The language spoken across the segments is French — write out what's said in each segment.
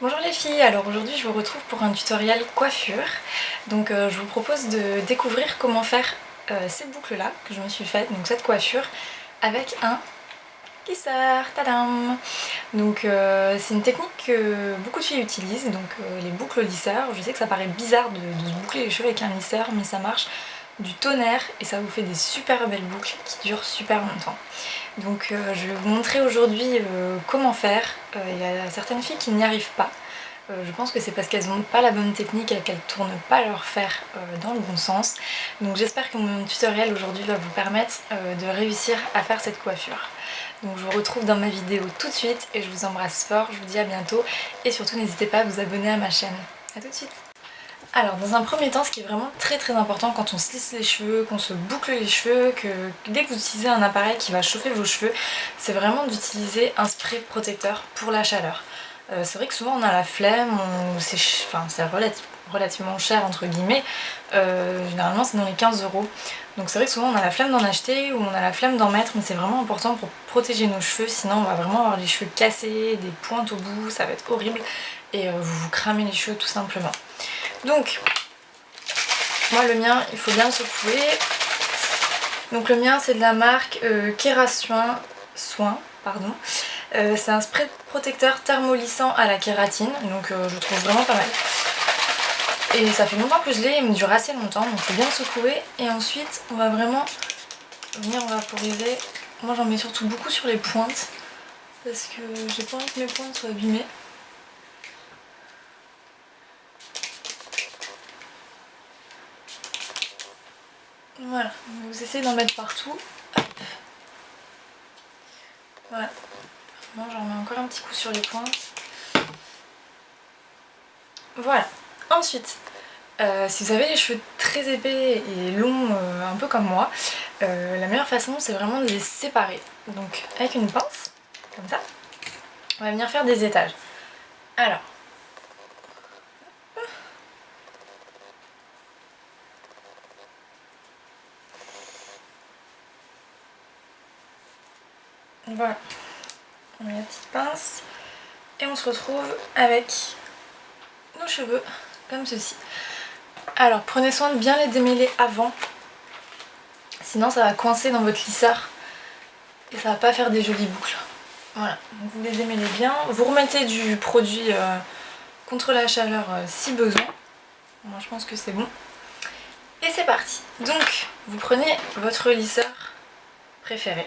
Bonjour les filles, alors aujourd'hui je vous retrouve pour un tutoriel coiffure. Donc je vous propose de découvrir comment faire ces boucles là que je me suis faite, donc cette coiffure avec un lisseur, tadam. Donc c'est une technique que beaucoup de filles utilisent, donc les boucles lisseurs. Je sais que ça paraît bizarre de se boucler les cheveux avec un lisseur, mais ça marche du tonnerre et ça vous fait des super belles boucles qui durent super longtemps. Donc je vais vous montrer aujourd'hui comment faire. Il y a certaines filles qui n'y arrivent pas. Je pense que c'est parce qu'elles n'ont pas la bonne technique et qu'elles ne tournent pas leur fer dans le bon sens. Donc j'espère que mon tutoriel aujourd'hui va vous permettre de réussir à faire cette coiffure. Donc je vous retrouve dans ma vidéo tout de suite et je vous embrasse fort, je vous dis à bientôt et surtout n'hésitez pas à vous abonner à ma chaîne. A tout de suite. Alors dans un premier temps, ce qui est vraiment très important quand on se lisse les cheveux, qu'on se boucle les cheveux, que dès que vous utilisez un appareil qui va chauffer vos cheveux, c'est vraiment d'utiliser un spray protecteur pour la chaleur. C'est vrai que souvent on a la flemme, c'est relativement cher entre guillemets, généralement c'est dans les 15 €. Donc c'est vrai que souvent on a la flemme d'en acheter ou on a la flemme d'en mettre, mais c'est vraiment important pour protéger nos cheveux, sinon on va vraiment avoir les cheveux cassés, des pointes au bout, ça va être horrible et vous vous cramez les cheveux tout simplement. Donc, moi le mien, il faut bien le secouer. Donc le mien c'est de la marque Kérastien Soin, pardon. C'est un spray protecteur thermolissant à la kératine, donc je trouve vraiment pas mal. Et ça fait longtemps que je l'ai, il me dure assez longtemps, donc il faut bien le secouer. Et ensuite, on va vraiment venir vaporiser. Moi j'en mets surtout beaucoup sur les pointes, parce que j'ai pas envie que mes pointes soient abîmées. Voilà, vous essayez d'en mettre partout. Hop. Voilà. Moi j'en mets encore un petit coup sur les pointes. Voilà. Ensuite, si vous avez les cheveux très épais et longs, un peu comme moi, la meilleure façon c'est vraiment de les séparer. Donc avec une pince, comme ça, on va venir faire des étages. Alors, voilà, on met la petite pince et on se retrouve avec nos cheveux comme ceci. Alors prenez soin de bien les démêler avant, sinon ça va coincer dans votre lisseur et ça va pas faire des jolies boucles. Voilà, donc vous les démêlez bien, vous remettez du produit contre la chaleur si besoin. Moi je pense que c'est bon. Et c'est parti. Donc vous prenez votre lisseur préféré.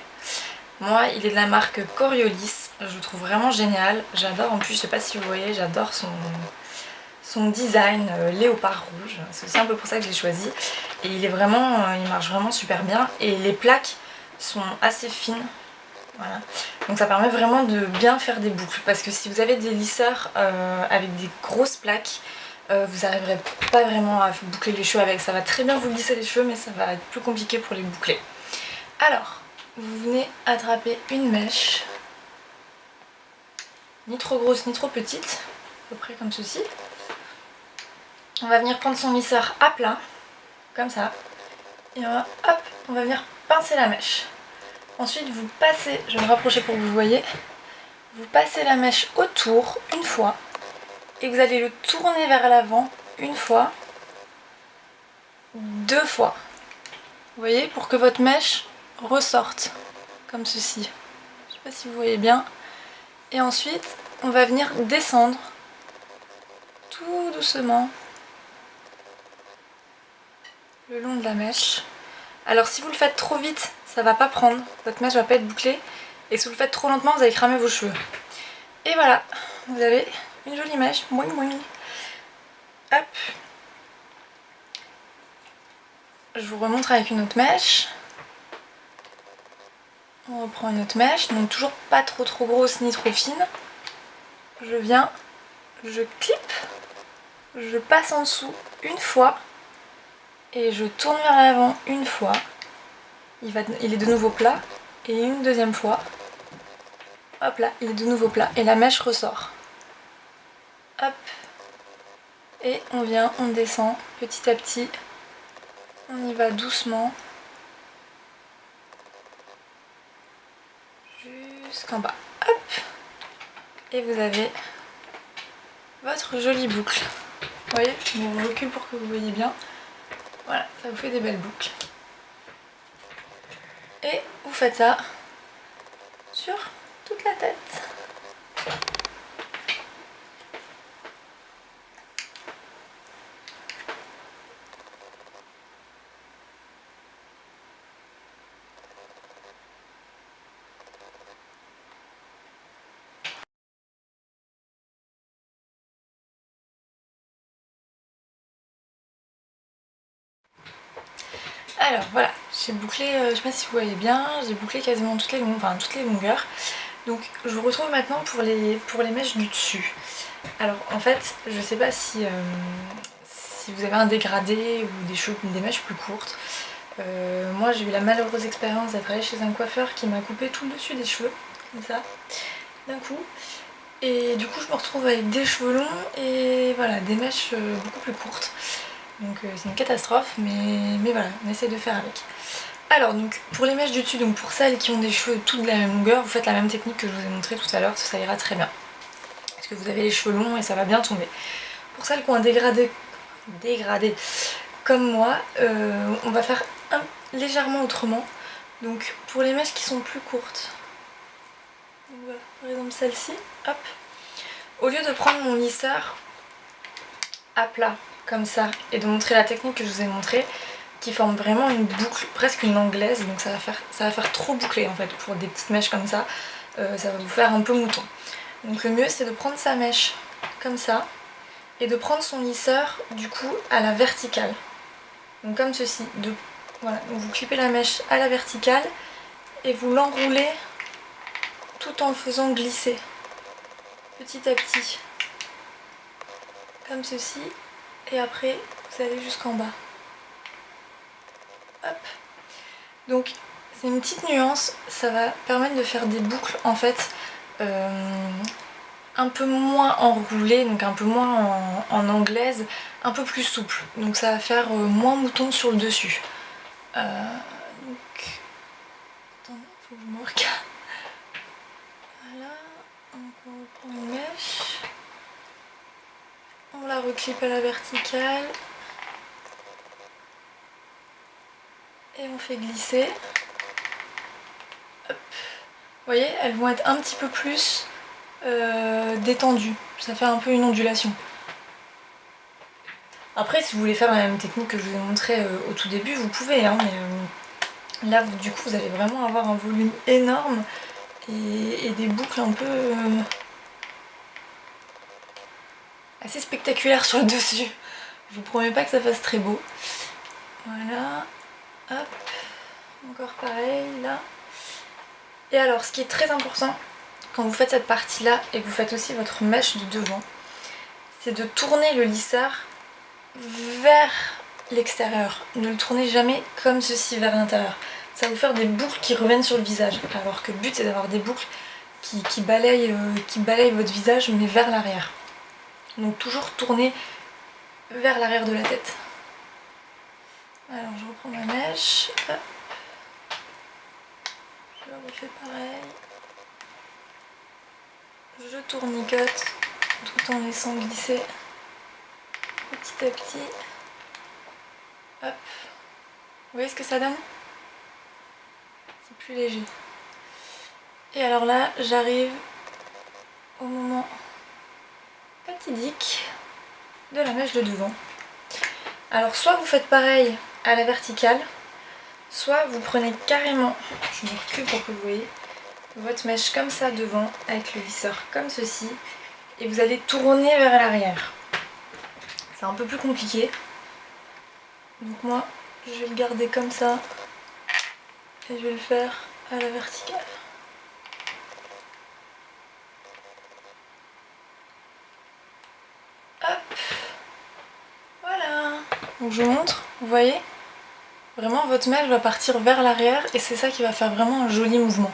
Moi il est de la marque Coriolis, je le trouve vraiment génial. J'adore, en plus je sais pas si vous voyez, j'adore son design léopard rouge. C'est aussi un peu pour ça que j'ai choisi. Et il marche vraiment super bien. Et les plaques sont assez fines. Voilà. Donc ça permet vraiment de bien faire des boucles. Parce que si vous avez des lisseurs avec des grosses plaques, vous n'arriverez pas vraiment à boucler les cheveux avec. Ça va très bien vous lisser les cheveux, mais ça va être plus compliqué pour les boucler. Alors, vous venez attraper une mèche. Ni trop grosse ni trop petite. À peu près comme ceci. On va venir prendre son lisseur à plat, comme ça, et on va venir pincer la mèche. Ensuite vous passez, je vais me rapprocher pour que vous voyez, vous passez la mèche autour une fois, et vous allez le tourner vers l'avant une fois, deux fois. Vous voyez, pour que votre mèche ressorte, comme ceci. Je ne sais pas si vous voyez bien. Et ensuite, on va venir descendre, tout doucement, le long de la mèche. Alors si vous le faites trop vite, ça va pas prendre, votre mèche va pas être bouclée. Et si vous le faites trop lentement, vous allez cramer vos cheveux. Et voilà, vous avez une jolie mèche. Mouing mouing. Hop. Je vous remontre avec une autre mèche. On reprend une autre mèche, donc toujours pas trop grosse ni trop fine. Je viens, je clip, je passe en dessous une fois. Et je tourne vers l'avant une fois. Il est de nouveau plat. Et une deuxième fois. Hop là, il est de nouveau plat. Et la mèche ressort. Hop. Et on vient, on descend petit à petit. On y va doucement. Jusqu'en bas. Hop. Et vous avez votre jolie boucle. Vous voyez, je me recule pour que vous voyez bien. Voilà, ça vous fait des belles boucles. Et vous faites ça sur toute la tête. Alors voilà, j'ai bouclé, je sais pas si vous voyez bien, j'ai bouclé quasiment toutes les longueurs. Donc je vous retrouve maintenant pour les mèches du dessus. Alors en fait, je sais pas si vous avez un dégradé ou des mèches plus courtes. Moi j'ai eu la malheureuse expérience d'être allée chez un coiffeur qui m'a coupé tout le dessus des cheveux, comme ça, d'un coup. Et du coup je me retrouve avec des cheveux longs et voilà, des mèches beaucoup plus courtes. Donc c'est une catastrophe, mais voilà, on essaie de faire avec. Alors donc pour les mèches du dessus, donc pour celles qui ont des cheveux toutes de la même longueur, vous faites la même technique que je vous ai montré tout à l'heure, ça ira très bien. Parce que vous avez les cheveux longs et ça va bien tomber. Pour celles qui ont un dégradé comme moi, on va faire légèrement autrement. Donc pour les mèches qui sont plus courtes, donc voilà, par exemple celle-ci, hop, au lieu de prendre mon lisseur à plat comme ça et de montrer la technique que je vous ai montrée, qui forme vraiment une boucle, presque une anglaise, donc ça va faire trop bouclé en fait pour des petites mèches comme ça, ça va vous faire un peu mouton. Donc le mieux c'est de prendre sa mèche comme ça et de prendre son lisseur du coup à la verticale. Donc comme ceci, voilà, donc vous clipez la mèche à la verticale et vous l'enroulez tout en le faisant glisser petit à petit, comme ceci, et après vous allez jusqu'en bas. Hop. Donc c'est une petite nuance, ça va permettre de faire des boucles en fait un peu moins enroulées, donc un peu moins en anglaise, un peu plus souple. Donc ça va faire moins mouton sur le dessus. Donc attendez, faut que je me regarde. Voilà, donc on reprend une mèche, on la reclipe à la verticale et on fait glisser. Hop. Vous voyez, elles vont être un petit peu plus détendues, ça fait un peu une ondulation. Après, si vous voulez faire la même technique que je vous ai montré au tout début, vous pouvez, hein, mais là, du coup, vous allez vraiment avoir un volume énorme et des boucles un peu assez spectaculaires sur le dessus. Je vous promets pas que ça fasse très beau. Voilà, hop, encore pareil, là. Et alors, ce qui est très important, quand vous faites cette partie-là et que vous faites aussi votre mèche de devant, c'est de tourner le lisseur vers l'extérieur. Ne le tournez jamais comme ceci vers l'intérieur. Ça va vous faire des boucles qui reviennent sur le visage. Alors que le but c'est d'avoir des boucles qui balayent votre visage mais vers l'arrière. Donc toujours tourner vers l'arrière de la tête. Alors je reprends ma mèche. Hop. Je refais pareil. Je tournicote tout en laissant glisser petit à petit. Hop. Vous voyez ce que ça donne? C'est plus léger. Et alors là, j'arrive au moment fatidique de la mèche de devant. Alors soit vous faites pareil à la verticale, soit vous prenez carrément, je me recule pour que vous voyez, votre mèche comme ça devant, avec le lisseur comme ceci, et vous allez tourner vers l'arrière. C'est un peu plus compliqué. Donc moi, je vais le garder comme ça, et je vais le faire à la verticale. Hop, voilà. Donc je vous montre, vous voyez, vraiment votre mèche va partir vers l'arrière et c'est ça qui va faire vraiment un joli mouvement.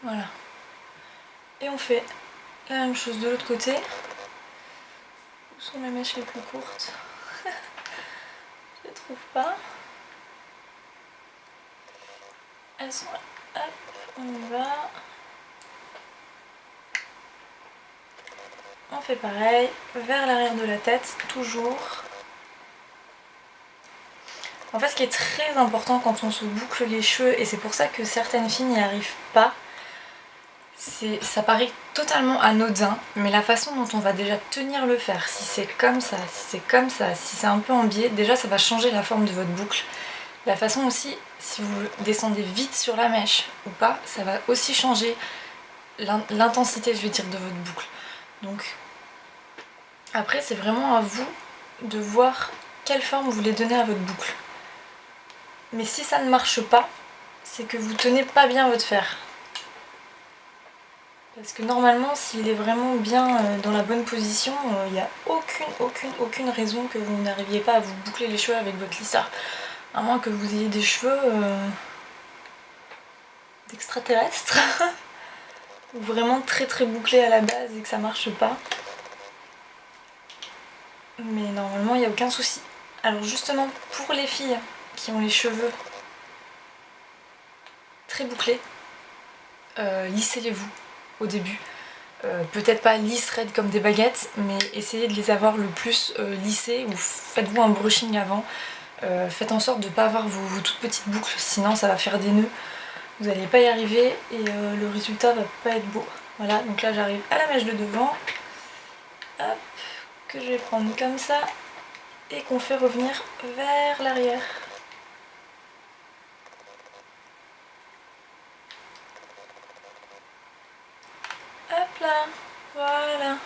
Voilà. Et on fait la même chose de l'autre côté. Où sont mes mèches les plus courtes? Je les trouve pas. Elles sont là. Hop, on y va. on fait pareil, vers l'arrière de la tête, toujours. En fait, ce qui est très important quand on se boucle les cheveux, et c'est pour ça que certaines filles n'y arrivent pas, ça paraît totalement anodin, mais la façon dont on va déjà tenir le fer, si c'est comme ça, si c'est comme ça, si c'est un peu en biais, déjà ça va changer la forme de votre boucle. La façon aussi, si vous descendez vite sur la mèche ou pas, ça va aussi changer l'intensité, je vais dire, de votre boucle. Donc après, c'est vraiment à vous de voir quelle forme vous voulez donner à votre boucle. Mais si ça ne marche pas, c'est que vous tenez pas bien votre fer. Parce que normalement, s'il est vraiment bien dans la bonne position, il n'y a aucune raison que vous n'arriviez pas à vous boucler les cheveux avec votre lisseur. À moins que vous ayez des cheveux d'extraterrestres, ou vraiment très bouclés à la base et que ça marche pas. Mais normalement, il n'y a aucun souci. Alors justement, pour les filles qui ont les cheveux très bouclés, lissez-les-vous au début. Peut-être pas lisses raides comme des baguettes, mais essayez de les avoir le plus lissés, ou faites-vous un brushing avant. Faites en sorte de ne pas avoir vos toutes petites boucles, sinon ça va faire des nœuds. Vous n'allez pas y arriver et le résultat va pas être beau. Voilà, donc là j'arrive à la mèche de devant, hop, que je vais prendre comme ça, et qu'on fait revenir vers l'arrière. Hop là, voilà.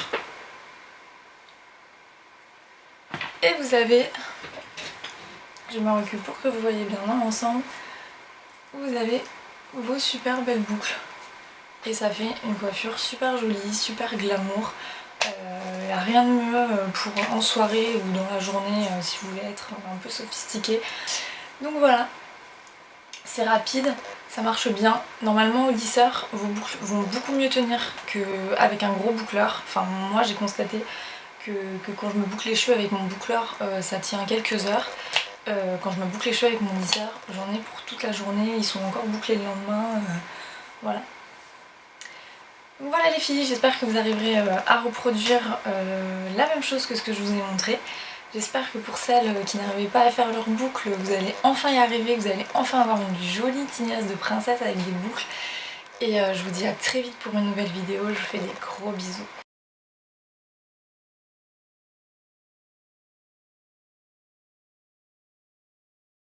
Et vous avez, je me recule pour que vous voyez bien dans l'ensemble, vous avez vos super belles boucles. Et ça fait une coiffure super jolie, super glamour. Il n'y a rien de mieux pour en soirée ou dans la journée si vous voulez être un peu sophistiqué. Donc voilà, c'est rapide, ça marche bien. Normalement au lisseur, vos boucles vont beaucoup mieux tenir qu'avec un gros boucleur. Enfin moi j'ai constaté que quand je me boucle les cheveux avec mon boucleur, ça tient quelques heures. Quand je me boucle les cheveux avec mon lisseur, j'en ai pour toute la journée, ils sont encore bouclés le lendemain. Voilà. Voilà les filles, j'espère que vous arriverez à reproduire la même chose que ce que je vous ai montré. J'espère que pour celles qui n'arrivaient pas à faire leur boucle, vous allez enfin y arriver, vous allez enfin avoir une jolie tignasse de princesse avec des boucles. Et je vous dis à très vite pour une nouvelle vidéo, je vous fais des gros bisous.